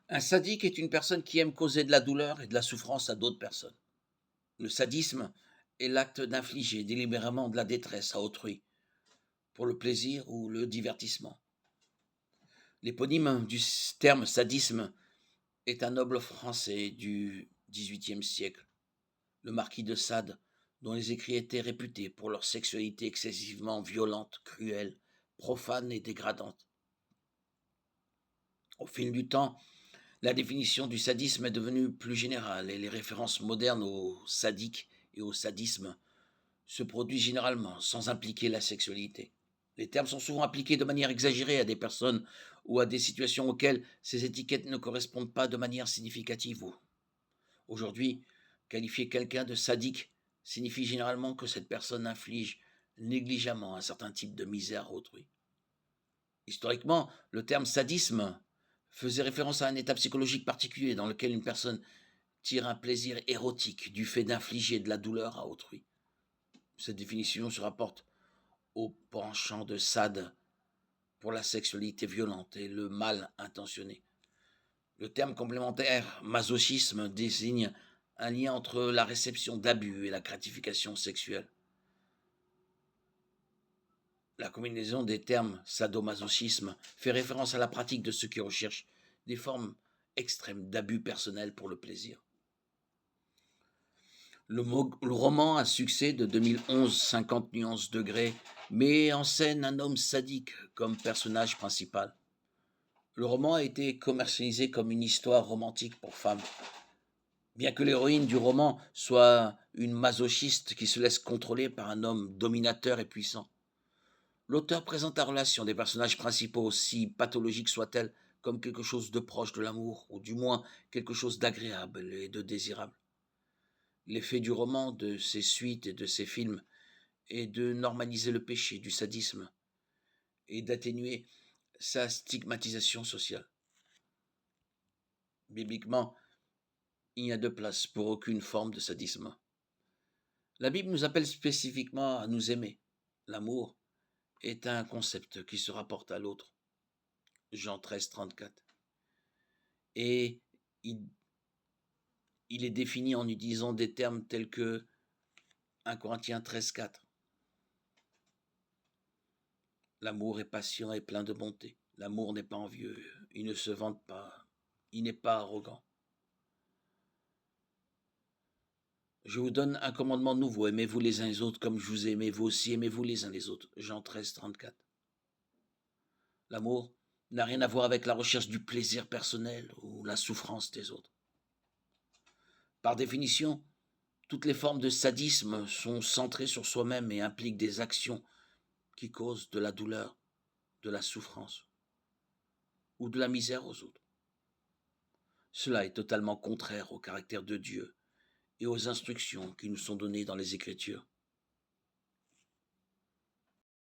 Un sadique est une personne qui aime causer de la douleur et de la souffrance à d'autres personnes. Le sadisme est l'acte d'infliger délibérément de la détresse à autrui, pour le plaisir ou le divertissement. L'éponyme du terme sadisme est un noble français du XVIIIe siècle, le marquis de Sade, dont les écrits étaient réputés pour leur sexualité excessivement violente, cruelle, profane et dégradante. Au fil du temps, la définition du sadisme est devenue plus générale et les références modernes au sadique et au sadisme se produisent généralement sans impliquer la sexualité. Les termes sont souvent appliqués de manière exagérée à des personnes ou à des situations auxquelles ces étiquettes ne correspondent pas de manière significative. Aujourd'hui, qualifier quelqu'un de sadique signifie généralement que cette personne inflige négligemment un certain type de misère à autrui. Historiquement, le terme sadisme faisait référence à un état psychologique particulier dans lequel une personne tire un plaisir érotique du fait d'infliger de la douleur à autrui. Cette définition se rapporte au penchant de Sade pour la sexualité violente et le mal intentionné. Le terme complémentaire masochisme désigne un lien entre la réception d'abus et la gratification sexuelle. La combinaison des termes sadomasochisme fait référence à la pratique de ceux qui recherchent des formes extrêmes d'abus personnels pour le plaisir. Le roman à succès de 2011, 50 nuances degrés, met en scène un homme sadique comme personnage principal. Le roman a été commercialisé comme une histoire romantique pour femmes. Bien que l'héroïne du roman soit une masochiste qui se laisse contrôler par un homme dominateur et puissant, l'auteur présente la relation des personnages principaux, aussi pathologique soit-elle, comme quelque chose de proche de l'amour, ou du moins quelque chose d'agréable et de désirable. L'effet du roman, de ses suites et de ses films est de normaliser le péché du sadisme et d'atténuer sa stigmatisation sociale. Bibliquement, il n'y a de place pour aucune forme de sadisme. La Bible nous appelle spécifiquement à nous aimer. L'amour est un concept qui se rapporte à l'autre. Jean 13, 34. Et il, il est défini en utilisant des termes tels que 1 Corinthiens 13, 4. L'amour est patient et plein de bonté. L'amour n'est pas envieux. Il ne se vante pas. Il n'est pas arrogant. Je vous donne un commandement nouveau. Aimez-vous les uns les autres comme je vous ai aimé. Vous aussi, aimez-vous les uns les autres. Jean 13, 34. L'amour n'a rien à voir avec la recherche du plaisir personnel ou la souffrance des autres. Par définition, toutes les formes de sadisme sont centrées sur soi-même et impliquent des actions qui causent de la douleur, de la souffrance ou de la misère aux autres. Cela est totalement contraire au caractère de Dieu et aux instructions qui nous sont données dans les Écritures.